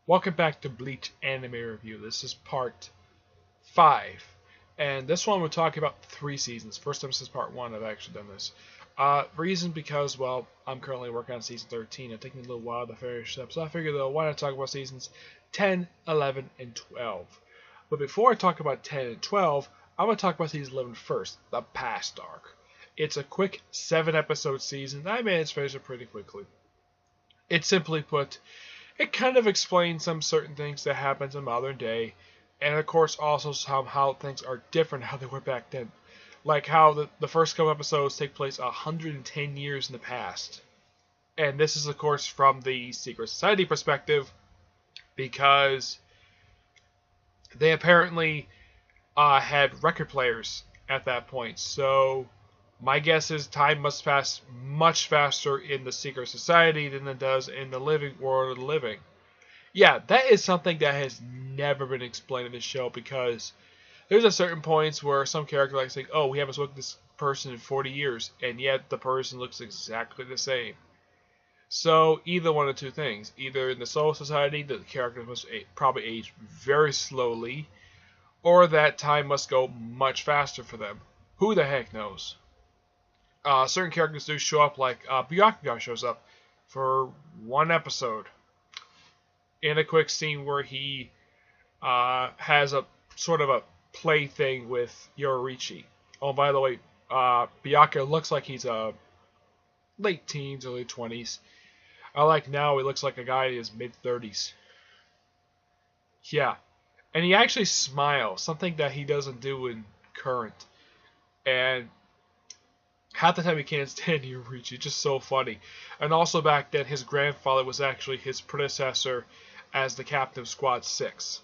Welcome back to Bleach Anime Review. This is part 5. And this one we're talking about 3 seasons. First time this is part 1, I've actually done this. Reason because, well, I'm currently working on season 13. It's taking me a little while to finish up. So I figured, though, why not talk about seasons 10, 11, and 12. But before I talk about 10 and 12, I'm going to talk about season 11 first, the past arc. It's a quick 7-episode season. I managed to finish it pretty quickly. It's simply put, it kind of explains some certain things that happens in modern day, and of course also how things are different how they were back then. Like how the first couple episodes take place 110 years in the past. And this is of course from the Secret Society perspective, because they apparently had record players at that point. So my guess is time must pass much faster in the Secret Society than it does in the living world of the living. Yeah, that is something that has never been explained in this show, because there's a certain points where some character like saying, oh, we haven't spoken to this person in 40 years, and yet the person looks exactly the same. So either one of two things. Either in the Soul Society, the character must probably age very slowly, or that time must go much faster for them. Who the heck knows? Certain characters do show up, like Byakuya shows up for 1 episode in a quick scene where he has a sort of a play thing with Yoriichi. Oh, by the way, Byakuya looks like he's late teens, early 20s. Now he looks like a guy in his mid-30s. Yeah, and he actually smiles, something that he doesn't do in current. And half the time he can't stand Yoriichi. It's just so funny. And also back then, his grandfather was actually his predecessor as the captain of Squad 6.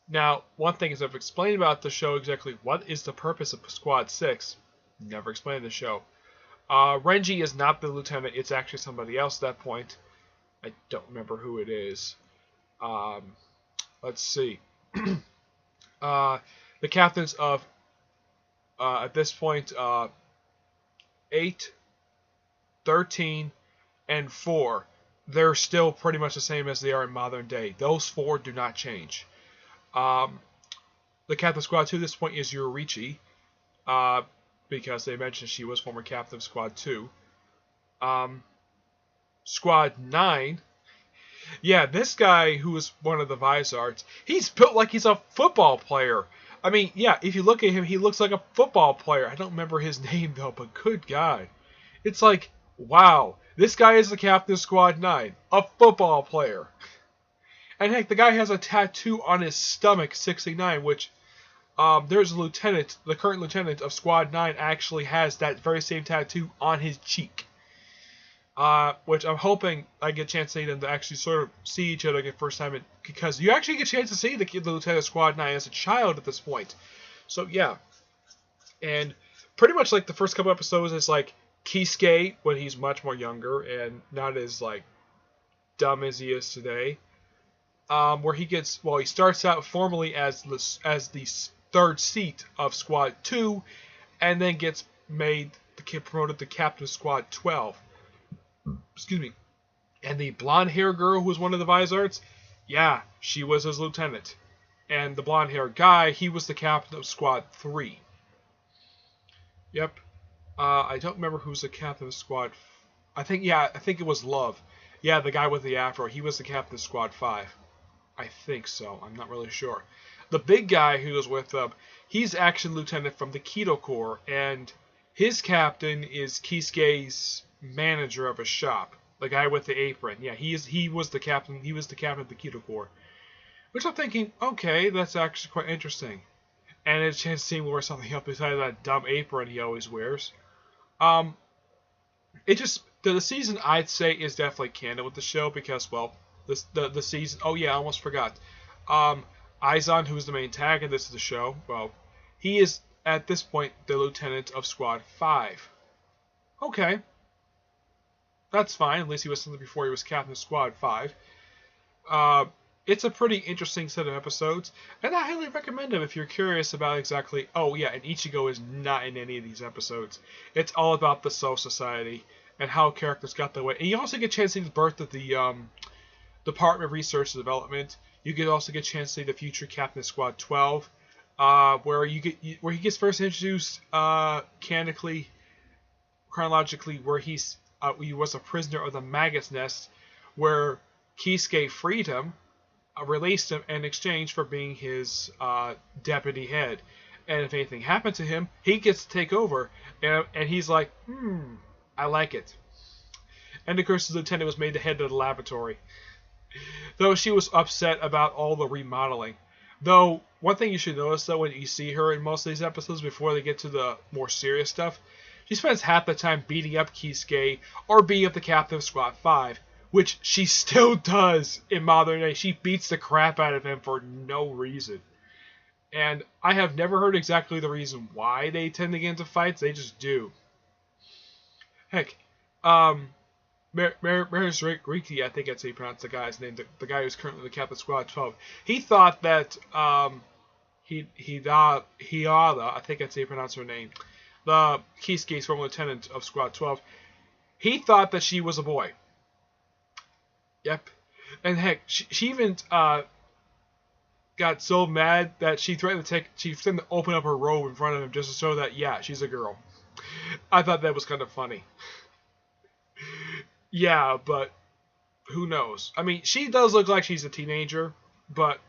Now, one thing is I've explained about the show exactly what is the purpose of Squad 6. Never explained in the show. Renji is not the lieutenant. It's actually somebody else at that point. I don't remember who it is. Let's see. The captains of, at this point, 8, 13, and 4, they're still pretty much the same as they are in modern day. Those 4 do not change. The captain of Squad 2 at this point is Yoriichi, because they mentioned she was former captain of Squad 2. Squad 9, yeah, this guy who is one of the Vizards, he's built like he's a football player. I mean, yeah, if you look at him, he looks like a football player. I don't remember his name, though, but good God. It's like, wow, this guy is the captain of Squad 9, a football player. And heck, the guy has a tattoo on his stomach, 69, which, there's a lieutenant, the current lieutenant of Squad 9 actually has that very same tattoo on his cheek. Which I'm hoping I get a chance to see them to actually sort of see each other again first time, because you actually get a chance to see the Lieutenant of Squad 9 as a child at this point. So yeah, and pretty much like the first couple episodes is like Kisuke when he's much more younger and not as like dumb as he is today. Where he gets, well, he starts out formally as the 3rd seat of Squad 2, and then gets promoted to Captain of Squad 12. Excuse me. And the blonde hair girl who was one of the Vizards, yeah, she was his lieutenant. And the blonde hair guy, he was the captain of Squad 3. Yep. I don't remember who's the captain of Squad. I think it was Love. Yeah, the guy with the afro. He was the captain of Squad 5. I think so. I'm not really sure. The big guy who was with them, he's action lieutenant from the Kido Corps, and his captain is Kisuke's manager of a shop, the guy with the apron. Yeah, he was the captain. He was the captain of the Kido Corps, which I'm thinking, okay, that's actually quite interesting. And it's a chance to see him wear something else besides that dumb apron he always wears. It just the season I'd say is definitely canon with the show, because well, the season. Oh yeah, I almost forgot. Aizan, who's the main antagonist of the show, well, he is at this point the lieutenant of Squad 5. Okay. That's fine, at least he was something before he was captain of Squad 5. It's a pretty interesting set of episodes, and I highly recommend them if you're curious about exactly... Oh yeah, and Ichigo is not in any of these episodes. It's all about the Soul Society, and how characters got their way. And you also get a chance to see the birth of the Department of Research and Development. You could also get a chance to see the future Captain of Squad 12, where he gets first introduced chronologically, where he was a prisoner of the Maggot's Nest, where Kisuke freed him, released him in exchange for being his deputy head. And if anything happened to him, he gets to take over. And he's like, I like it. And of course, the lieutenant was made the head of the laboratory. Though she was upset about all the remodeling. Though, one thing you should notice, though, when you see her in most of these episodes before they get to the more serious stuff, she spends half the time beating up Kisuke or beating up the captain of Squad 5, which she still does in modern day. She beats the crap out of him for no reason. And I have never heard exactly the reason why they tend to get into fights. They just do. Heck, Riki, I think that's how you pronounce the guy's name, the guy who's currently the captain of Squad 12. He thought that Hiada, I think that's how you pronounce her name, the Kisuke's former lieutenant of Squad 12, he thought that she was a boy. Yep. And heck, she even got so mad that she threatened to open up her robe in front of him just to show that, yeah, she's a girl. I thought that was kind of funny. Yeah, but who knows? I mean, she does look like she's a teenager, but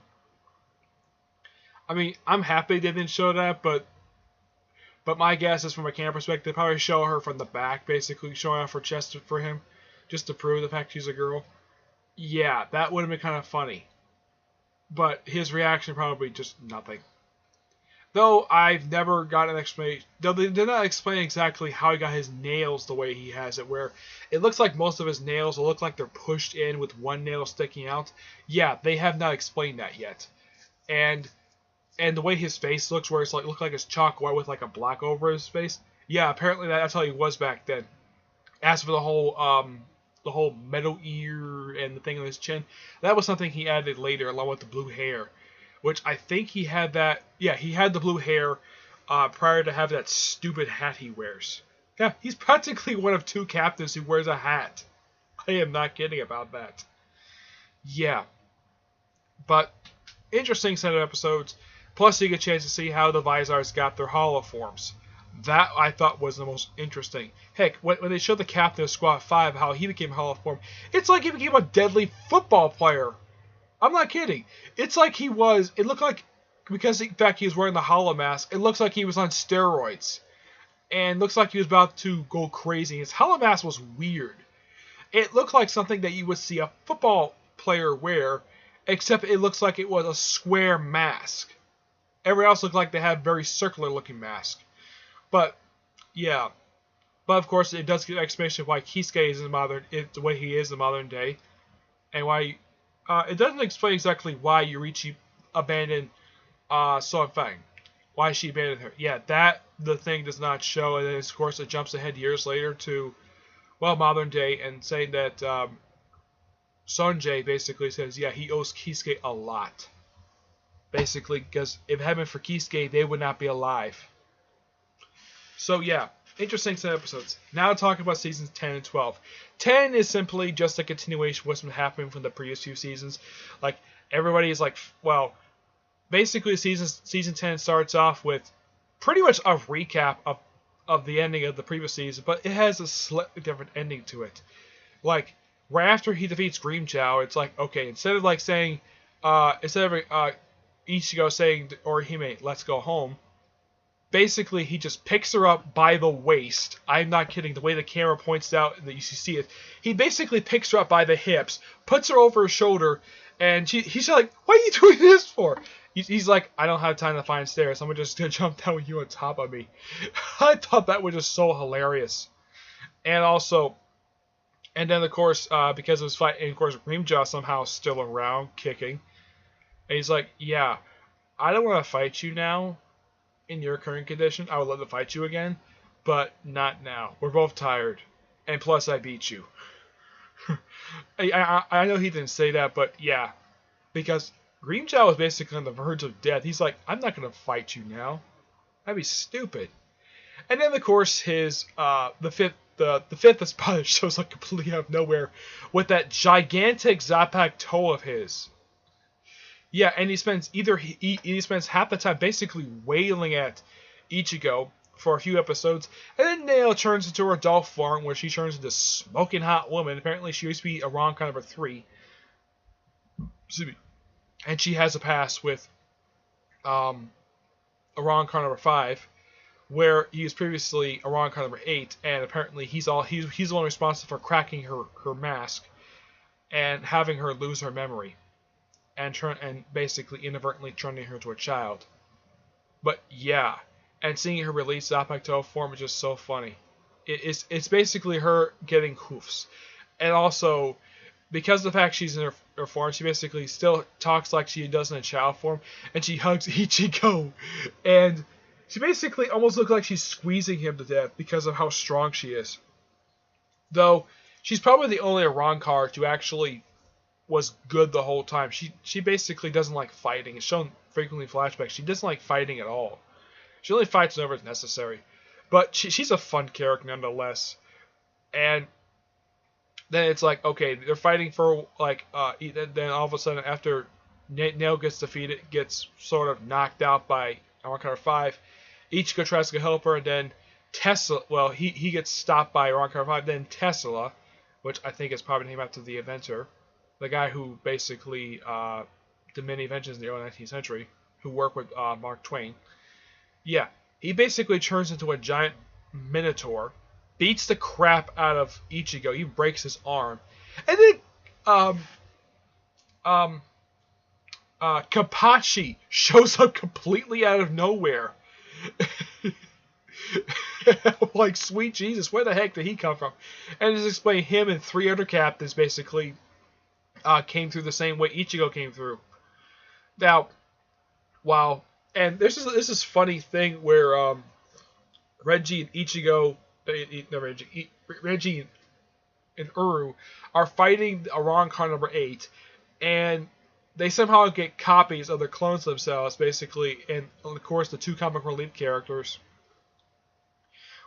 I mean, I'm happy they didn't show that, but my guess is from a camera perspective, they probably show her from the back, basically showing off her chest for him, just to prove the fact she's a girl. Yeah, that would have been kind of funny. But his reaction probably just nothing. Though I've never got an explanation. Though they did not explain exactly how he got his nails the way he has it, where it looks like most of his nails will look like they're pushed in with one nail sticking out. Yeah, they have not explained that yet. And the way his face looks, where it's like look like it's chalk white with like a black over his face. Yeah, apparently that's how he was back then. As for the whole metal ear and the thing on his chin, that was something he added later along with the blue hair, which I think he had that. Yeah, he had the blue hair prior to have that stupid hat he wears. Yeah, he's practically one of two captains who wears a hat. I am not kidding about that. Yeah, but interesting set of episodes. Plus, you get a chance to see how the Vizars got their holoforms. That I thought was the most interesting. Heck, when they showed the captain of Squad 5 how he became holoform, it's like he became a deadly football player. I'm not kidding. It's like he was. It looked like, because in fact he was wearing the holo mask, it looks like he was on steroids. And looks like he was about to go crazy. His holo mask was weird. It looked like something that you would see a football player wear, except it looks like it was a square mask. Everyone else looked like they had very circular looking mask. But, yeah. But of course, it does give an explanation of why Kisuke is the way he is in modern day. And why, it doesn't explain exactly why Yorichi abandoned Song Fang. Why she abandoned her. Yeah, that the thing does not show. And then of course it jumps ahead years later to, well, modern day, and saying that Sonjay basically says, yeah, he owes Kisuke a lot. Basically, because if it hadn't been for Kisuke, they would not be alive. So yeah, interesting set of episodes. Now talking about seasons 10 and 12. 10 is simply just a continuation of what's been happening from the previous few seasons. Like, everybody is like, well, basically season 10 starts off with pretty much a recap of the ending of the previous season, but it has a slightly different ending to it. Like, right after he defeats Grimmjow, it's like, okay, instead of like saying, Ichigo saying, Orihime, let's go home, basically he just picks her up by the waist. I'm not kidding, the way the camera points out that you see it. He basically picks her up by the hips, puts her over his shoulder, and he's like, what are you doing this for? He's like, I don't have time to find stairs, I'm just going to jump down with you on top of me. I thought that was just so hilarious. And also, and then of course, because of his fight, and of course Grimmjow somehow still around, kicking. And he's like, yeah, I don't want to fight you now in your current condition. I would love to fight you again, but not now. We're both tired. And plus, I beat you. I know he didn't say that, but yeah. Because Grimmjow was basically on the verge of death. He's like, I'm not going to fight you now. That'd be stupid. And then, of course, his the fifth the fifth spot shows up completely out of nowhere with that gigantic Zapak toe of his. Yeah, and he spends he spends half the time basically wailing at Ichigo for a few episodes, and then Nail turns into her adult form, where she turns into smoking hot woman. Apparently, she used to be Arrancar number 3. Excuse me. And she has a pass with Arrancar number 5, where he was previously Arrancar number 8, and apparently he's the one responsible for cracking her mask and having her lose her memory, and basically inadvertently turning her into a child. But yeah. And seeing her release Zapacto form is just so funny. It's basically her getting hoofs. And also, because of the fact she's in her form, she basically still talks like she does in a child form. And she hugs Ichigo. And she basically almost looks like she's squeezing him to death because of how strong she is. Though, she's probably the only Arrancar who actually was good the whole time. She basically doesn't like fighting. It's shown frequently in flashbacks. She doesn't like fighting at all. She only fights whenever it's necessary. But she's a fun character nonetheless. And then it's like, okay, they're fighting for, like, then all of a sudden after Nail gets defeated, gets sort of knocked out by Arrancar 5, Ichigo tries to help her, and then Tesla, well, he gets stopped by Arrancar 5, then Tesla, which I think is probably named after the inventor, the guy who basically did many inventions in the early 19th century, who worked with Mark Twain. Yeah, he basically turns into a giant minotaur, beats the crap out of Ichigo, he breaks his arm, and then Kapachi shows up completely out of nowhere. Like, sweet Jesus, where the heck did he come from? And just explain him and 3 other captains basically came through the same way Ichigo came through. Now, wow. And this is funny thing where Reggie and Ichigo, Reggie and Uru are fighting Arrancar number 8, and they somehow get copies of their clones themselves, basically, and of course the 2 comic relief characters.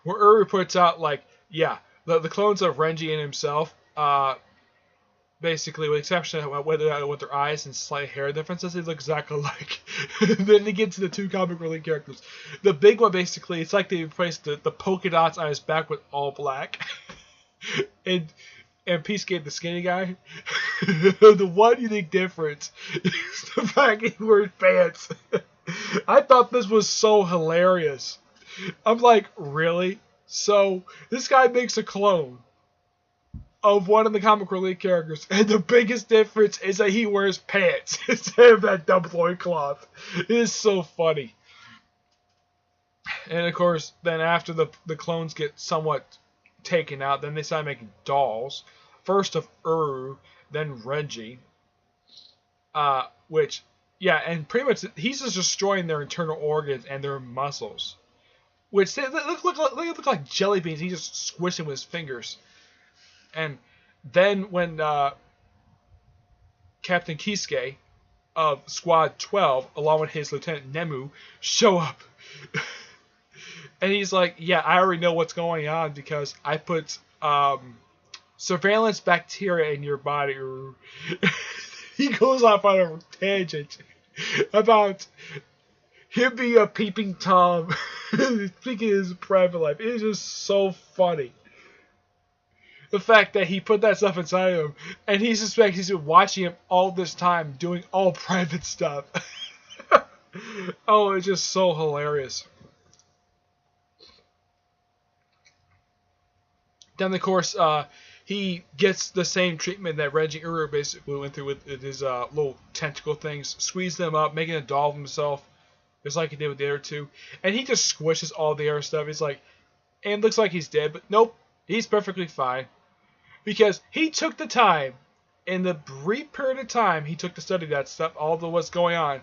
Where Uru puts out, like, yeah, the clones of Renji and himself, basically, with the exception of with their eyes and slight hair differences, they look exactly alike. Then they get to the 2 comic relief characters. The big one, basically, it's like they replaced the polka dots on his back with all black. and Peacegate, the skinny guy. The one unique difference is the fact he wears pants. I thought this was so hilarious. I'm like, really? So, this guy makes a clone of one of the comic relief characters, and the biggest difference is that he wears pants instead of that dumb loincloth. It is so funny. And of course, then after the clones get somewhat taken out, then they start making dolls. First of Uru, then Renji. Which, yeah, and pretty much he's just destroying their internal organs and their muscles. Which they look like jelly beans. He just squished them with his fingers. And then when Captain Kisuke of Squad 12, along with his Lieutenant Nemu, show up. And he's like, yeah, I already know what's going on because I put surveillance bacteria in your body. He goes off on a tangent about him being a peeping Tom, speaking his private life. It is just so funny. The fact that he put that stuff inside of him, and he suspects he's been watching him all this time, doing all private stuff. Oh, it's just so hilarious. Then, of course, he gets the same treatment that Reggie Uru basically went through with his little tentacle things. Squeeze them up, making a doll of himself, just like he did with the other 2. And he just squishes all the other stuff. He's like, and looks like he's dead, but nope, he's perfectly fine. Because he took the time, in the brief period of time he took to study that stuff, all of what's going on,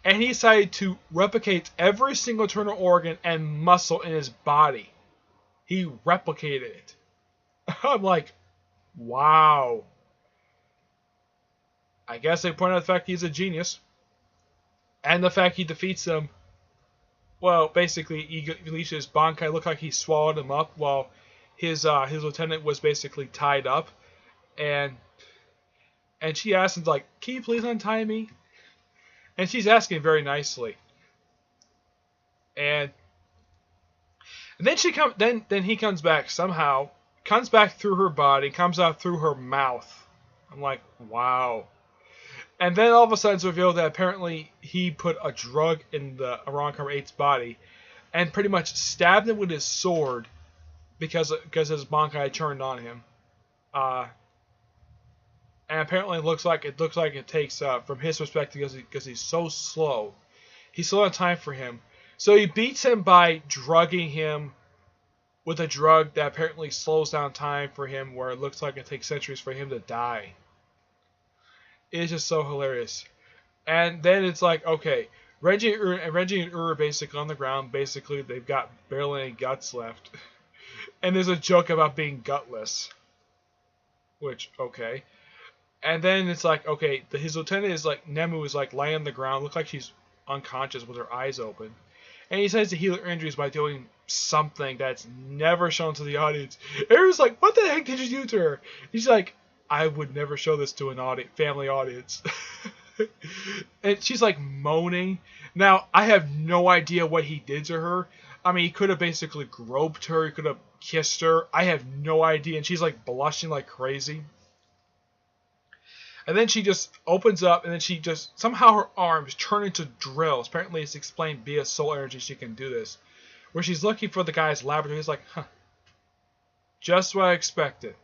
and he decided to replicate every single internal organ and muscle in his body. He replicated it. I'm like, wow. I guess they point out the fact he's a genius. And the fact he defeats them. Well, basically, he releases Bankai. Look like he swallowed him up while his lieutenant was basically tied up, and she asks him like, "Can you please untie me?" And she's asking very nicely, and then he comes back somehow, comes back through her body, comes out through her mouth. I'm like, wow. And then all of a sudden it's revealed that apparently he put a drug in the Arrancar 8's body and pretty much stabbed him with his sword because his Bankai turned on him. And apparently it looks like it takes, from his perspective, because he's so slow. He's slow on time for him. So he beats him by drugging him with a drug that apparently slows down time for him, where it looks like it takes centuries for him to die. It's just so hilarious. And then it's like, okay, Reggie and Uru are basically on the ground. Basically, they've got barely any guts left. And there's a joke about being gutless. Which, okay. And then it's like, okay, his lieutenant is like, Nemu is like laying on the ground, looks like she's unconscious with her eyes open. And he says to heal her injuries by doing something that's never shown to the audience. Everyone's like, what the heck did you do to her? He's like, I would never show this to an family audience. And she's like moaning. Now, I have no idea what he did to her. I mean, he could have basically groped her. He could have kissed her. I have no idea. And she's like blushing like crazy. And then she just opens up, and then she just, somehow her arms turn into drills. Apparently it's explained via soul energy she can do this. Where she's looking for the guy's laboratory. He's like, huh, just what I expected.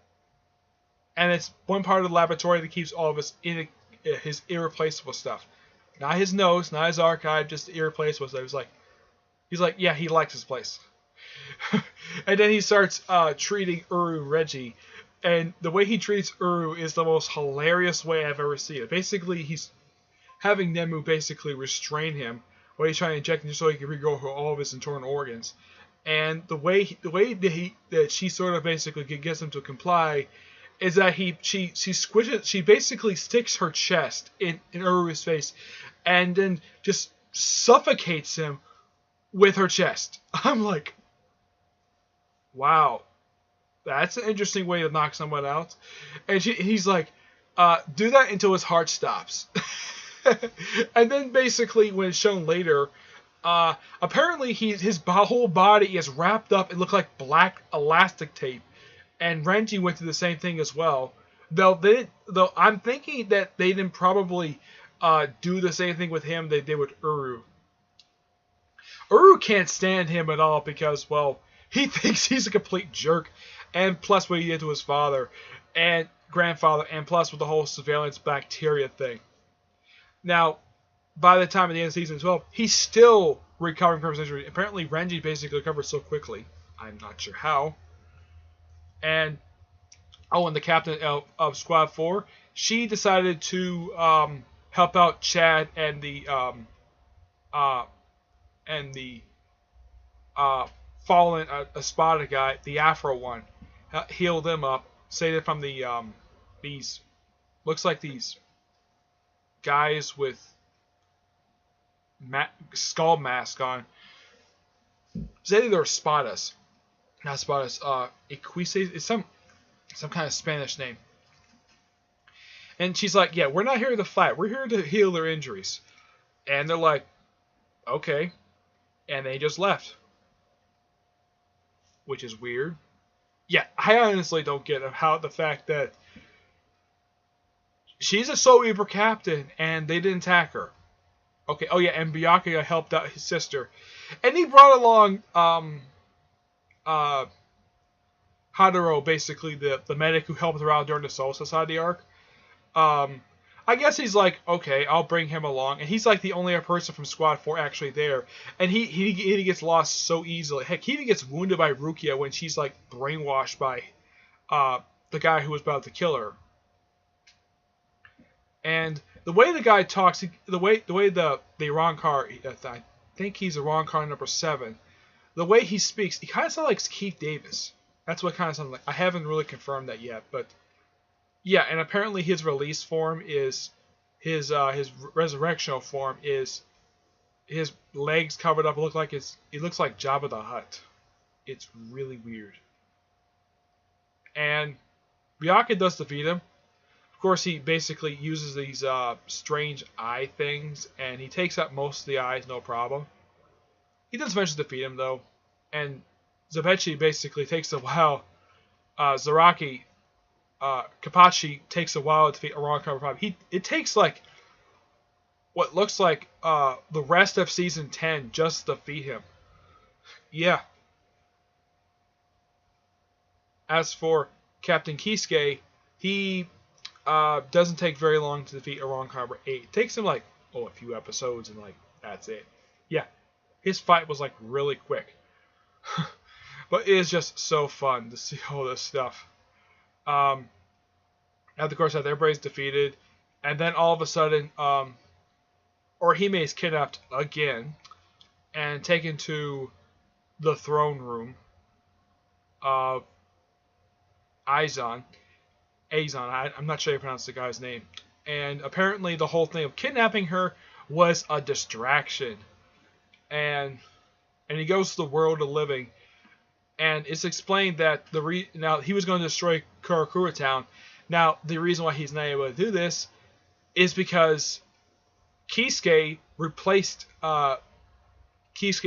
And it's one part of the laboratory that keeps all of his irreplaceable stuff. Not his nose, not his archive, just the irreplaceable stuff. He's like, yeah, he likes his place. And then he starts treating Uru Reggie. And the way he treats Uru is the most hilarious way I've ever seen it. Basically, he's having Nemu basically restrain him while he's trying to inject him just so he can regrow all of his internal organs. And the way that she sort of basically gets him to comply is that she basically sticks her chest in Uru's face and then just suffocates him with her chest. I'm like, wow. That's an interesting way to knock someone out. And he's like, do that until his heart stops. And then basically, when it's shown later, apparently his whole body is wrapped up. It looked like black elastic tape. And Renji went through the same thing as well. Though I'm thinking that they didn't probably do the same thing with him they did with Uru. Uru can't stand him at all because, well, he thinks he's a complete jerk. And plus what he did to his father and grandfather, and plus with the whole surveillance bacteria thing. Now, by the time of the end of season 12, he's still recovering from his injury. Apparently, Renji basically recovered so quickly. I'm not sure how. And the captain of Squad 4, she decided to help out Chad and the fallen Espada guy, the Afro one. Heal them up, save it from the these guys with skull mask on. Say they're Espadas, not Espadas. Equises, it's some kind of Spanish name. And she's like, yeah, we're not here to fight. We're here to heal their injuries. And they're like, okay. And they just left, which is weird. Yeah, I honestly don't get how the fact that she's a Soul Reaper captain and they didn't attack her. Okay, oh yeah, and Byakuya helped out his sister. And he brought along Hadaro, basically the medic who helped her out during the Soul Society arc. I guess he's like, okay, I'll bring him along. And he's like the only other person from Squad 4 actually there. And he gets lost so easily. Heck, he even gets wounded by Rukia when she's like brainwashed by the guy who was about to kill her. And the way the guy talks, the way the Arrancar, I think he's Arrancar number 7, the way he speaks, he kind of sounds like Keith Davis. That's what kind of sounds like. I haven't really confirmed that yet, but yeah, and apparently his release form is his resurrectional form is his legs covered up. It looks like Jabba the Hutt. It's really weird. And Byakuya does defeat him. Of course, he basically uses these strange eye things, and he takes out most of the eyes, no problem. He does eventually defeat him, though. And Zebechi basically takes a while. Kapachi takes a while to defeat Arrancar 5. It takes like what looks like the rest of season 10 just to defeat him. Yeah. As for Captain Kisuke, he doesn't take very long to defeat Arrancar 8. It takes him like a few episodes, and like that's it. Yeah, his fight was like really quick. But it is just so fun to see all this stuff. And of course, everybody's defeated, and then all of a sudden, Orihime is kidnapped again and taken to the throne room of Azan. I'm not sure how you pronounce the guy's name. And apparently, the whole thing of kidnapping her was a distraction. And he goes to the world of living. And it's explained that now he was going to destroy Karakura town. Now, the reason why he's not able to do this is because Kisuke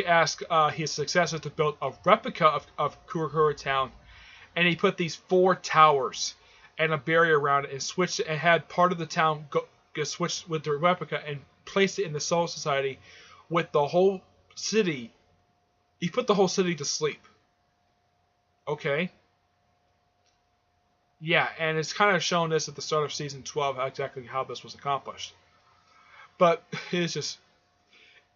asked his successor to build a replica of Karakura town, and he put these 4 towers and a barrier around it, and switched it, and had part of the town go switched with the replica and placed it in the Soul Society with the whole city. He put the whole city to sleep. Okay. Yeah, and it's kind of shown this at the start of season 12 exactly how this was accomplished. But it's just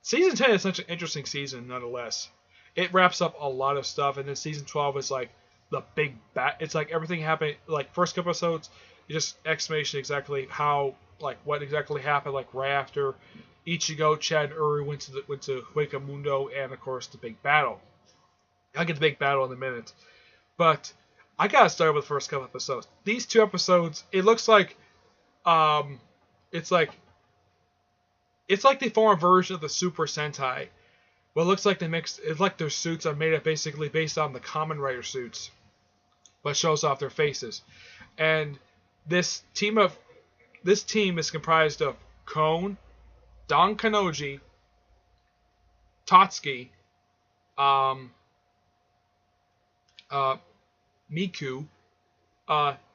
season 10 is such an interesting season nonetheless. It wraps up a lot of stuff, and then season 12 is like the big it's like everything happened, like first couple episodes, just explanation exactly how, like what exactly happened, like right after Ichigo, Chad, and Uru went to Huecamundo, and of course the big battle. I'll get the big battle in a minute. But I gotta start with the first couple episodes. These 2 episodes, it looks like it's like they form a version of the Super Sentai. Well, it looks like it's like their suits are made up basically based on the Kamen Rider suits, but shows off their faces. And this team is comprised of Kon, Don Kanoji, Tatsuki, Miku,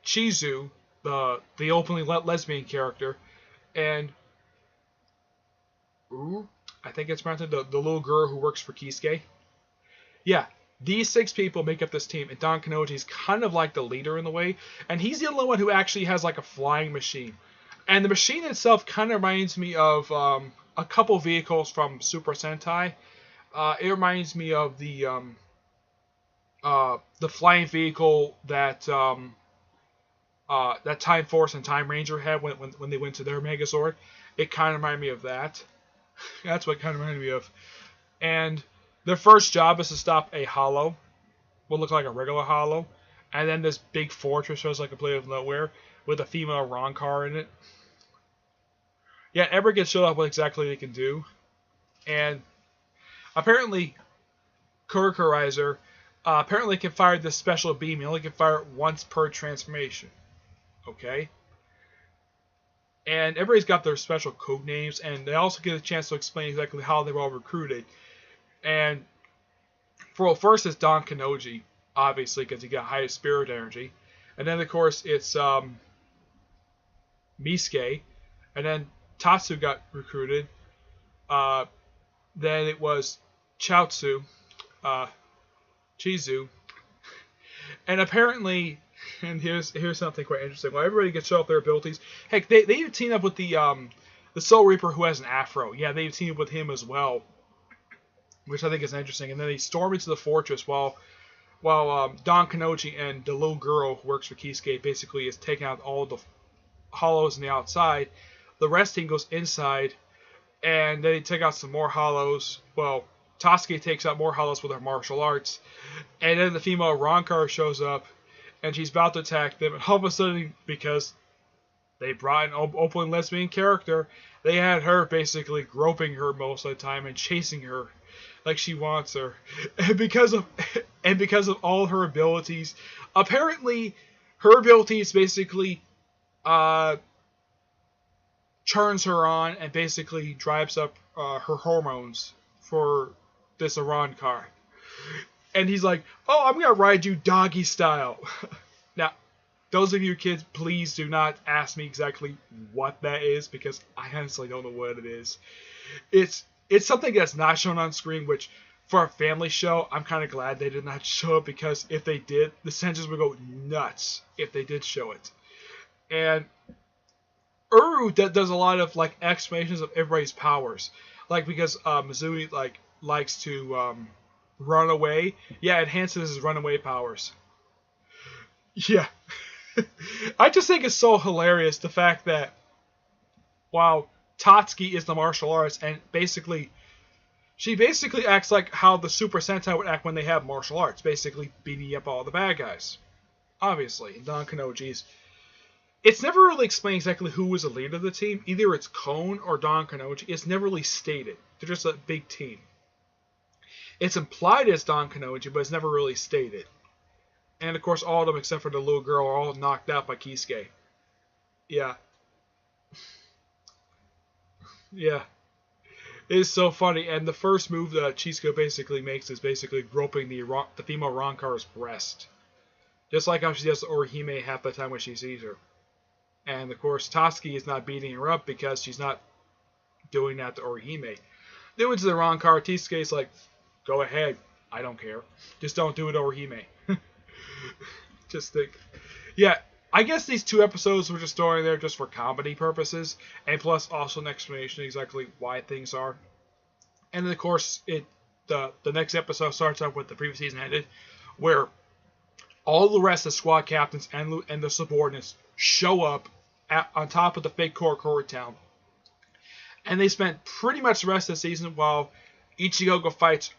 Chizu, the openly lesbian character, and I think it's pronounced the little girl who works for Kisuke. Yeah, these 6 people make up this team, and Don Kanoji is kind of like the leader in the way, and he's the only one who actually has like a flying machine. And the machine itself kind of reminds me of a couple vehicles from Super Sentai. It reminds me of the flying vehicle that that Time Force and Time Ranger had when they went to their Megazord. It kind of reminded me of that. That's what it kind of reminded me of. And their first job is to stop a hollow, what looked like a regular hollow, and then this big fortress shows like a place of nowhere with a female Arrancar in it. Yeah, everyone gets showed up what exactly they can do, and apparently Karakurizer apparently can fire this special beam. He only can fire it once per transformation. Okay? And everybody's got their special code names, and they also get a chance to explain exactly how they were all recruited. And first it's Don Kanoji, obviously, because he got highest spirit energy. And then, of course, it's Misuke. And then Tatsu got recruited. Then it was Chaozu, Chizu, and apparently, and here's something quite interesting. Well, everybody gets show up their abilities. Heck, they even team up with the Soul Reaper who has an afro. Yeah, they team up with him as well, which I think is interesting. And then they storm into the fortress while Don Kanoji and the little girl who works for Kisuke basically is taking out all the hollows on the outside. The rest team goes inside, and then they take out some more hollows. Well, Tatsuki takes out more hollows with her martial arts, and then the female Arrancar shows up, and she's about to attack them, and all of a sudden, because they brought an open lesbian character, they had her basically groping her most of the time and chasing her. like she wants her, and because of all her abilities, apparently her abilities basically turns her on and basically drives up her hormones for this Arrancar. And he's like, "Oh, I'm gonna ride you doggy style." Now, those of you kids, please do not ask me exactly what that is, because I honestly don't know what it is. It's something that's not shown on screen, which for a family show, I'm kind of glad they did not show it, because if they did, the censors would go nuts if they did show it. And Uru does a lot of like explanations of everybody's powers, like because Mizumi likes to run away. Yeah, it enhances his runaway powers. Yeah. I just think it's so hilarious, the fact that, wow, Tatsuki is the martial arts, and she basically acts like how the Super Sentai would act when they have martial arts, basically beating up all the bad guys. Obviously, in Don Kanoji's. It's never really explained exactly who was the leader of the team. Either it's Kon or Don Kanoji. It's never really stated. They're just a big team. It's implied as Don Kanoji, but it's never really stated. And of course, all of them except for the little girl are all knocked out by Kisuke. Yeah. Yeah. It is so funny. And the first move that Chisuke basically makes is basically groping the female Rankar's breast. Just like how she does to Orihime half the time when she sees her. And of course, Tatsuki is not beating her up because she's not doing that to Orihime. Then went to the Arrancar. Chisuke is like, "Go ahead. I don't care. Just don't do it, Orihime." Just think. Yeah, I guess these 2 episodes were just throwing there just for comedy purposes, and plus also an explanation exactly why things are. And then of course, the next episode starts up with the previous season ended, where all the rest of the squad captains and the subordinates show up on top of the fake Karakura town. And they spent pretty much the rest of the season while Ichigo fights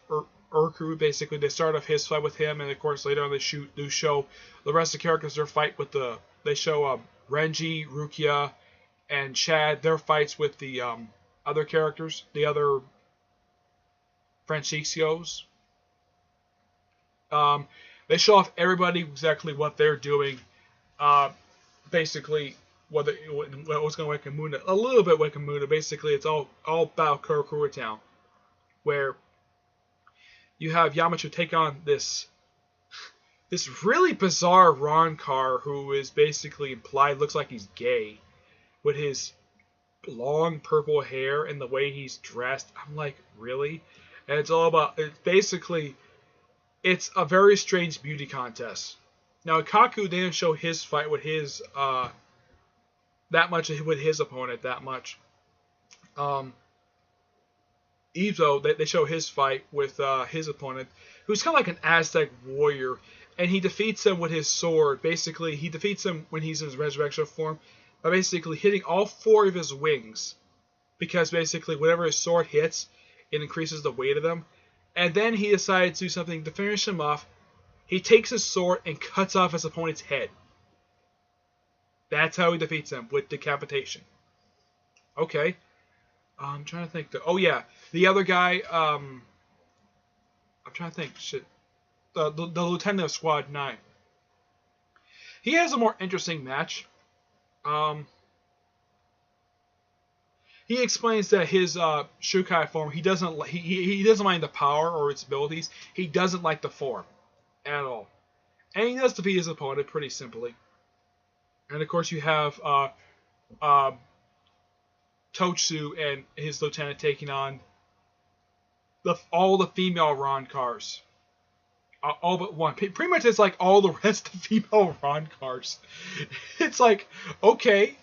Urku. Basically, they start off his fight with him, and of course later on they show the rest of the characters their fight with they show Renji, Rukia, and Chad their fights with the other characters, the other Franciscos. They show off everybody exactly what they're doing. Basically, what's going to Wakamuda. A little bit Wakamuda. Basically, it's all about Karakura Town, where you have Yamato take on this really bizarre Arrancar who is basically implied looks like he's gay, with his long purple hair and the way he's dressed. I'm like, really? And it's all about, it's a very strange beauty contest. Now, Kaku didn't show his fight with his that much with his opponent that much. Ezo, they show his fight with his opponent, who's kind of like an Aztec warrior, and he defeats him with his sword. Basically, he defeats him when he's in his resurrection form by basically hitting all 4 of his wings, because basically whenever his sword hits, it increases the weight of them. And then he decides to do something to finish him off. He takes his sword and cuts off his opponent's head. That's how he defeats him, with decapitation. Okay. I'm trying to think. Oh yeah, the other guy. I'm trying to think. Shit. The lieutenant of Squad 9. He has a more interesting match. He explains that his Shukai form, he doesn't mind the power or its abilities. He doesn't like the form at all, and he does defeat his opponent pretty simply. And of course, you have Totsu and his lieutenant taking on all the female Arrancars. All but one. Pretty much it's like all the rest of female Arrancars. It's like, okay,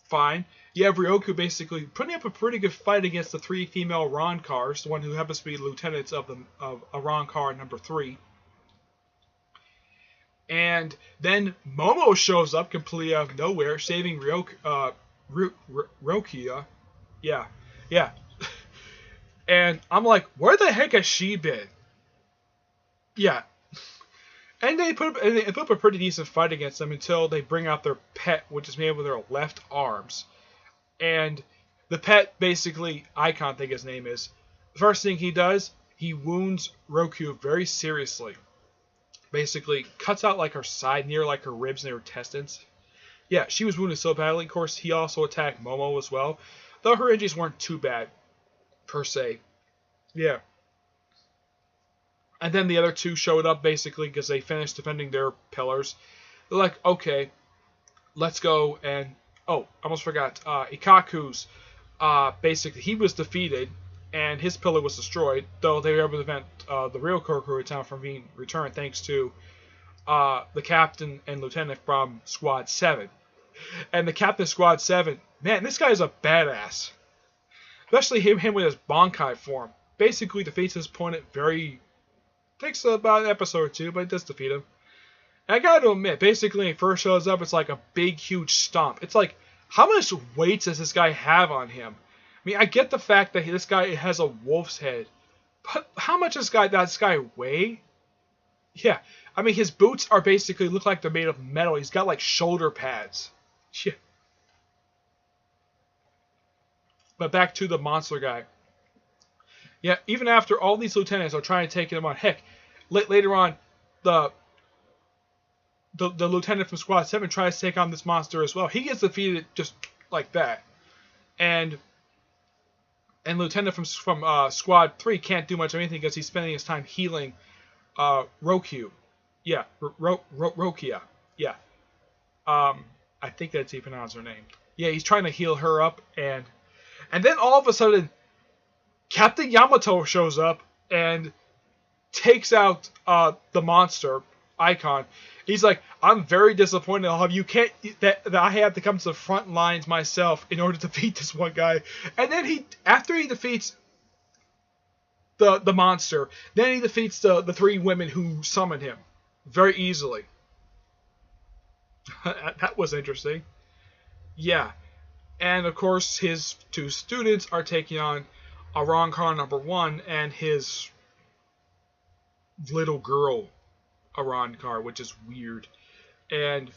fine. You have Ryoku basically putting up a pretty good fight against the 3 female Arrancars, the one who happens to be lieutenants of Arrancar number 3. And then Momo shows up completely out of nowhere, saving Rukia. Yeah. And I'm like, where the heck has she been? Yeah. And they put up a pretty decent fight against them until they bring out their pet, which is made with their left arms. And the pet, basically, I can't think his name is, The first thing he does, he wounds Roku very seriously. Basically, cuts out like her side near like her ribs and her intestines. Yeah, she was wounded so badly. Of course, he also attacked Momo as well, though her injuries weren't too bad per se. Yeah. And then the other two showed up basically because they finished defending their pillars. They're like, okay, let's go and oh, I almost forgot. Ikaku's basically he was defeated and his pillar was destroyed, though they were able to prevent the real Karakura town from being returned thanks to the captain and lieutenant from Squad 7. And the captain of Squad 7, man, this guy is a badass. Especially him with his Bankai form. Basically defeats his opponent very... Takes about an episode or two, but it does defeat him. And I gotta admit, basically when he first shows up, it's like a big, huge stomp. It's like, how much weight does this guy have on him? I mean, I get the fact that this guy has a wolf's head, but how much does this guy weigh? Yeah, I mean, his boots are basically look like they're made of metal. He's got like shoulder pads. Yeah. But back to the monster guy. Yeah, even after all these lieutenants are trying to take him on, heck, later on, the lieutenant from Squad 7 tries to take on this monster as well. He gets defeated just like that. And Lieutenant from Squad 3 can't do much of anything because he's spending his time healing Roku. Yeah, Rokia. Yeah. I think that's how you pronounce her name. Yeah, he's trying to heal her up, and then all of a sudden, Captain Yamato shows up and takes out the monster icon. He's like, I'm very disappointed. You can't that I have to come to the front lines myself in order to defeat this one guy. And then after he defeats the monster, then he defeats the three women who summoned him very easily. That was interesting. Yeah. And of course his two students are taking on Arrancar #1 and his little girl Arrancar, which is weird. And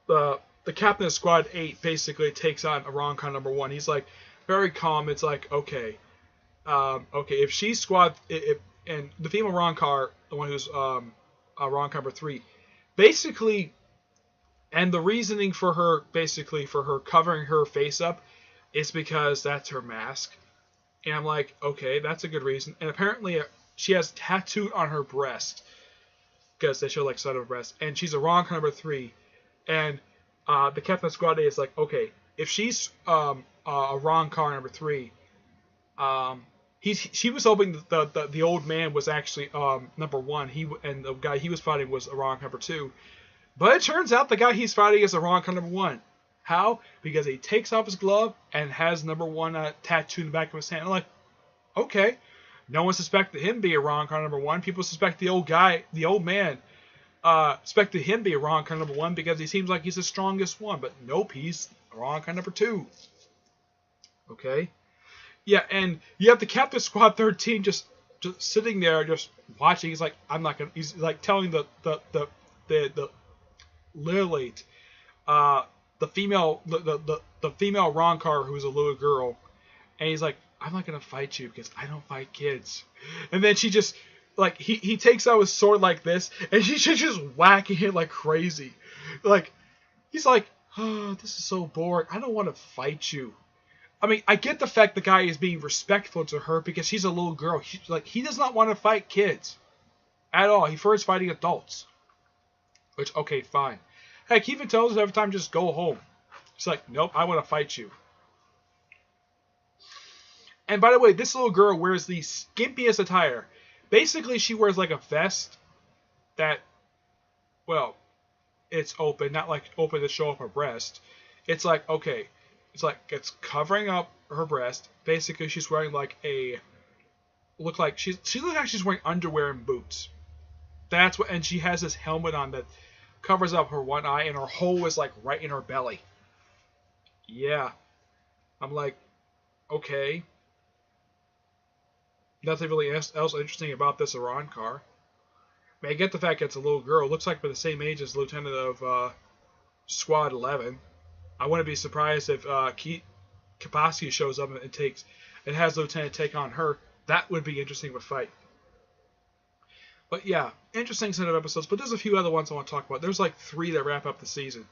the captain of Squad 8 basically takes on Arrancar #1. He's like very calm. It's like, okay, if she's Squad, and the female Arrancar, the one who's Arrancar #3, basically, and the reasoning for her, basically for her covering her face up, is because that's her mask. And I'm like, okay, that's a good reason. And apparently she has tattooed on her breast, because they show like side of her breast, and she's Arrancar #3. And the captain of Squad 8 is like, okay, if she's Arrancar #3, she was hoping that the old man was actually #1. And the guy he was fighting was Arrancar #2. But it turns out the guy he's fighting is Arrancar #1. How? Because he takes off his glove and has #1 tattooed in the back of his hand. I'm like, okay. No one suspected him being Arrancar #1. People suspect the old man, suspected him being Arrancar #1 because he seems like he's the strongest one. But nope, he's Arrancar #2. Okay? Yeah, and you have the captain of Squad 13 just sitting there, just watching. He's like, I'm not gonna. He's like telling the Lilith, the female Arrancar, who's a little girl, and he's like, I'm not gonna fight you because I don't fight kids. And then she just like he takes out his sword like this, and she's just whacking it like crazy. Like he's like, oh, this is so boring. I don't want to fight you. I mean, I get the fact the guy is being respectful to her because she's a little girl. He does not want to fight kids at all. He prefers fighting adults. Which, okay, fine. Heck, he even tells us every time, just go home. He's like, nope, I want to fight you. And by the way, this little girl wears the skimpiest attire. Basically, she wears like a vest that, well, it's open, not like open to show up her breast. It's like, okay, it's covering up her breast. Basically, she's wearing like she looks like she's wearing underwear and boots. That's what, and she has this helmet on that covers up her one eye, and her hole is like right in her belly. Yeah. I'm like, okay. Nothing really else interesting about this Arrancar. I mean, I get the fact it's a little girl. Looks like they're the same age as Lieutenant of Squad 11. I wouldn't be surprised if Kapowski shows up and has Lieutenant take on her. That would be interesting to fight. But yeah, interesting set of episodes. But there's a few other ones I want to talk about. There's like 3 that wrap up the season.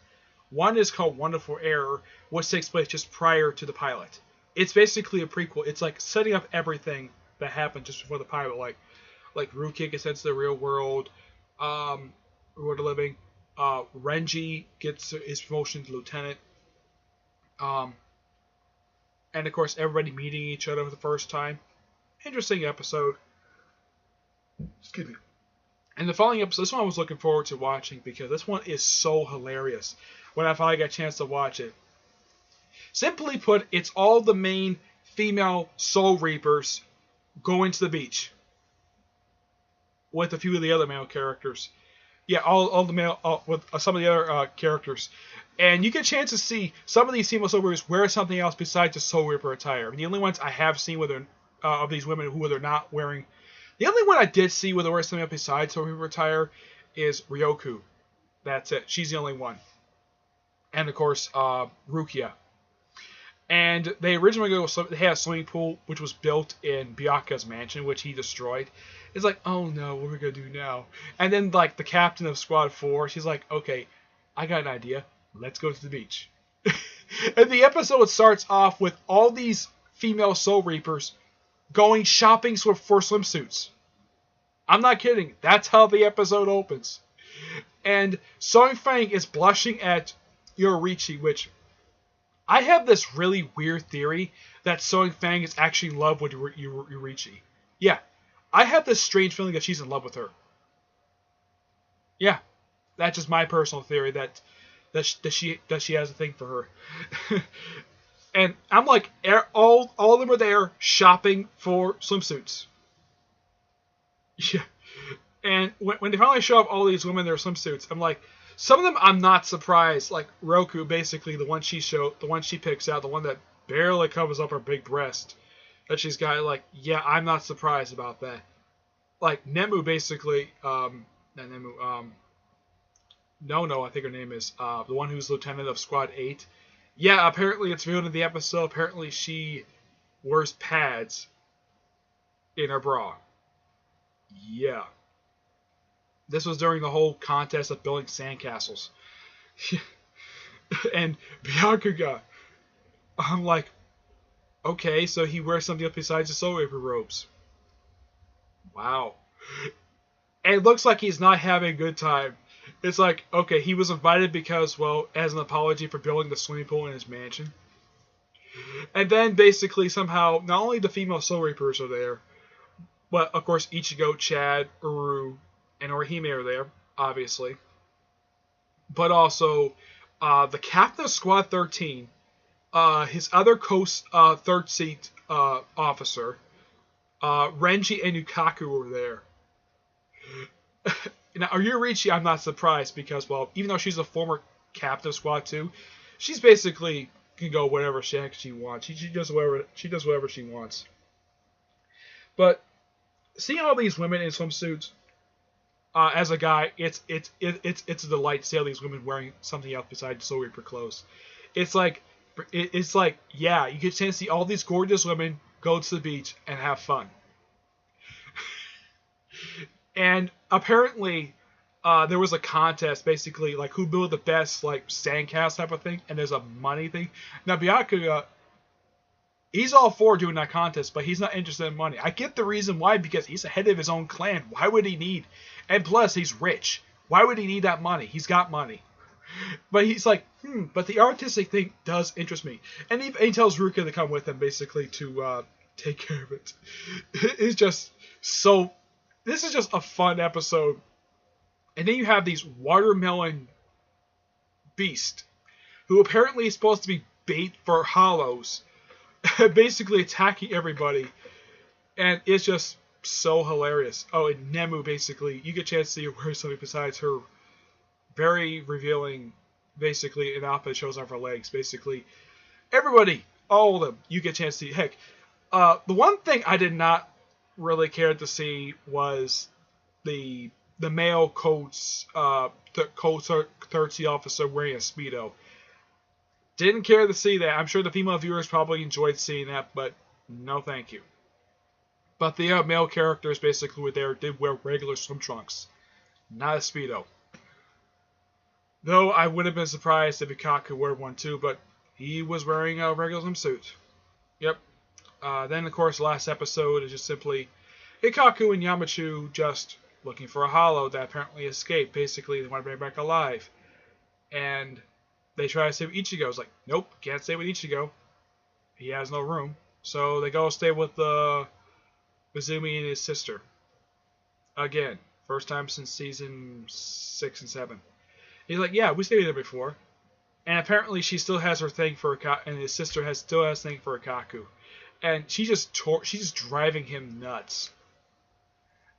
One is called Wonderful Error, which takes place just prior to the pilot. It's basically a prequel. It's like setting up everything that happened just before the pilot, like Rukia gets into the real world, World of Living. Renji gets his promotion to lieutenant. And of course, everybody meeting each other for the first time. Interesting episode. Excuse me. And the following episode, this one I was looking forward to watching because this one is so hilarious when I finally got a chance to watch it. Simply put, it's all the main female Soul Reapers going to the beach with a few of the other male characters. Yeah, all the male with some of the other characters, and you get a chance to see some of these female Soul Reapers wear something else besides the Soul Reaper attire. I mean, the only ones I have seen with of these women who they're not wearing. The only one I did see where they wear something else besides Soul Reaper attire is Ryoku. That's it. She's the only one. And of course, Rukia. And they originally they had a swimming pool which was built in Byakuya's mansion, which he destroyed. It's like, oh no, what are we gonna do now? And then like the captain of Squad 4, she's like, okay, I got an idea. Let's go to the beach. And the episode starts off with all these female Soul Reapers going shopping for swimsuits. I'm not kidding. That's how the episode opens. And Song Fang is blushing at Yorichi, which I have this really weird theory that Song Fang is actually in love with Yorichi. Yeah, I have this strange feeling that she's in love with her. Yeah, that's just my personal theory that she has a thing for her. And I'm like, all of them are there shopping for swimsuits. Yeah. And when they finally show up all these women in their swimsuits, I'm like, some of them I'm not surprised. Like Roku, basically the one she picks out, the one that barely covers up her big breast that she's got. Like, yeah, I'm not surprised about that. Like Nemu, basically, not Nemu, No, I think her name is the one who's lieutenant of Squad 8. Yeah, apparently it's revealed in the episode. Apparently she wears pads in her bra. Yeah. This was during the whole contest of building sandcastles. And Byakuya, I'm like, okay, so he wears something else besides the Soul Reaper robes. Wow. And it looks like he's not having a good time. It's like, okay, he was invited because, well, as an apology for building the swimming pool in his mansion. And then basically somehow, not only the female Soul Reapers are there, but of course Ichigo, Chad, Uru, and Orihime are there, obviously. But also, the captain of Squad 13, his other third seat officer, Renji and Yukaku were there. Now, Yurichi, I'm not surprised because, well, even though she's a former captain of Squad 2, she's basically can go whatever she wants. She does whatever she wants. But seeing all these women in swimsuits, as a guy, it's a delight to see all these women wearing something else besides Soul Reaper clothes. It's like, yeah, you get a chance to see all these gorgeous women go to the beach and have fun. And apparently, there was a contest, basically, like who built the best like sandcastle type of thing, and there's a money thing. Now Byakuya, he's all for doing that contest, but he's not interested in money. I get the reason why, because he's the head of his own clan. Why would he need? And plus, he's rich. Why would he need that money? He's got money. But he's like, but the artistic thing does interest me. And he tells Ruka to come with him, basically, to take care of it. It's just so... This is just a fun episode. And then you have these watermelon beast, who apparently is supposed to be bait for hollows, basically attacking everybody. And it's just so hilarious. Oh, and Nemu, basically, you get a chance to see her wear something besides her very revealing, basically, an outfit that shows off her legs. Basically, everybody, all of them, you get a chance to see. Heck, the one thing I did not really cared to see was the male coach, the third seat officer wearing a Speedo. Didn't care to see that. I'm sure the female viewers probably enjoyed seeing that, but no thank you. But the male characters basically were there did wear regular swim trunks, not a Speedo. Though I would have been surprised if Ikaku wore one too, but he was wearing a regular swimsuit. Yep. Then, of course, last episode is just simply Ikaku and Yamachu just looking for a hollow that apparently escaped. Basically, they want to bring it back alive. And they try to save Ichigo. It's like, nope, can't stay with Ichigo. He has no room. So they go stay with Izumi and his sister. Again, first time since season 6 and 7. He's like, yeah, we stayed there before. And apparently she still has her thing for Ikaku, and his sister still has a thing for Ikaku. And she's just driving him nuts.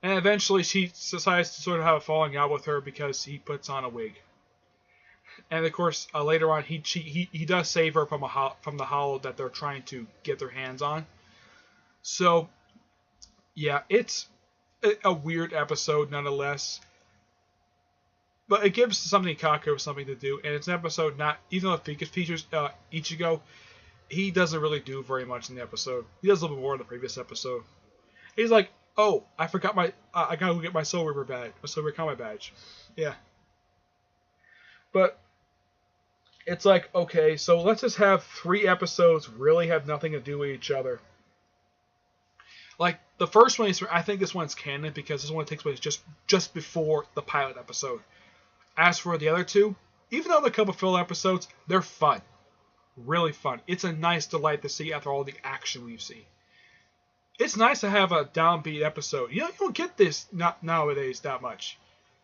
And eventually she decides to sort of have a falling out with her because he puts on a wig. And of course, later on, he does save her from the hollow that they're trying to get their hands on. So, yeah, it's a weird episode nonetheless. But it gives Ikaku something to do, and it's an episode not even though it features Ichigo, he doesn't really do very much in the episode. He does a little bit more in the previous episode. He's like, oh, I forgot I gotta go get my Soul Reaper badge, my Soul Reaper Combat badge. Yeah. But it's like, okay, so let's just have 3 episodes really have nothing to do with each other. Like, the first one is, I think this one's canon because this one takes place just before the pilot episode. As for the other 2, even though they're a couple filler episodes, they're fun. Really fun. It's a nice delight to see after all the action we've seen. It's nice to have a downbeat episode. You don't get this nowadays that much.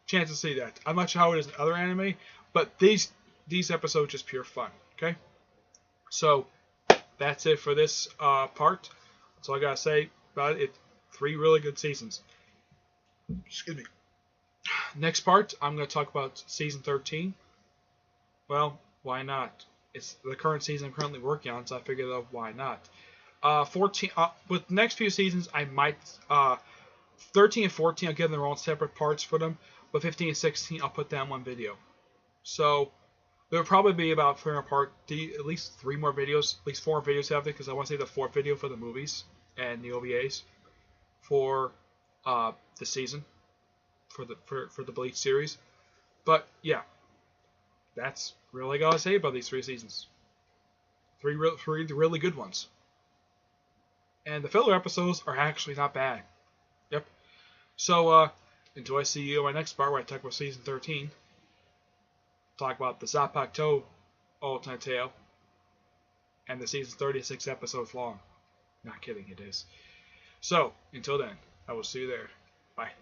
Chance to see that. I'm not sure how it is in other anime, but these episodes just pure fun. Okay? So, that's it for this part. That's all I gotta say about it. 3 really good seasons. Excuse me. Next part, I'm going to talk about season 13. Well, why not? It's the current season I'm currently working on, so I figured out why not. 14 with the next few seasons, I might 13 and 14, I'll give them their own separate parts for them, but 15 and 16, I'll put that in one video. So there'll probably be about at least 3 more videos, at least 4 videos out there, because I want to save the 4th video for the movies and the OVAs for the season. For the Bleach series. But yeah, that's really all I gotta say about these 3 seasons. 3 really good ones. And the filler episodes are actually not bad. Yep. So until I see you in my next part where I talk about season 13, talk about the Zappato alternate tale, and the season 36 episodes long. Not kidding, it is. So until then, I will see you there. Bye.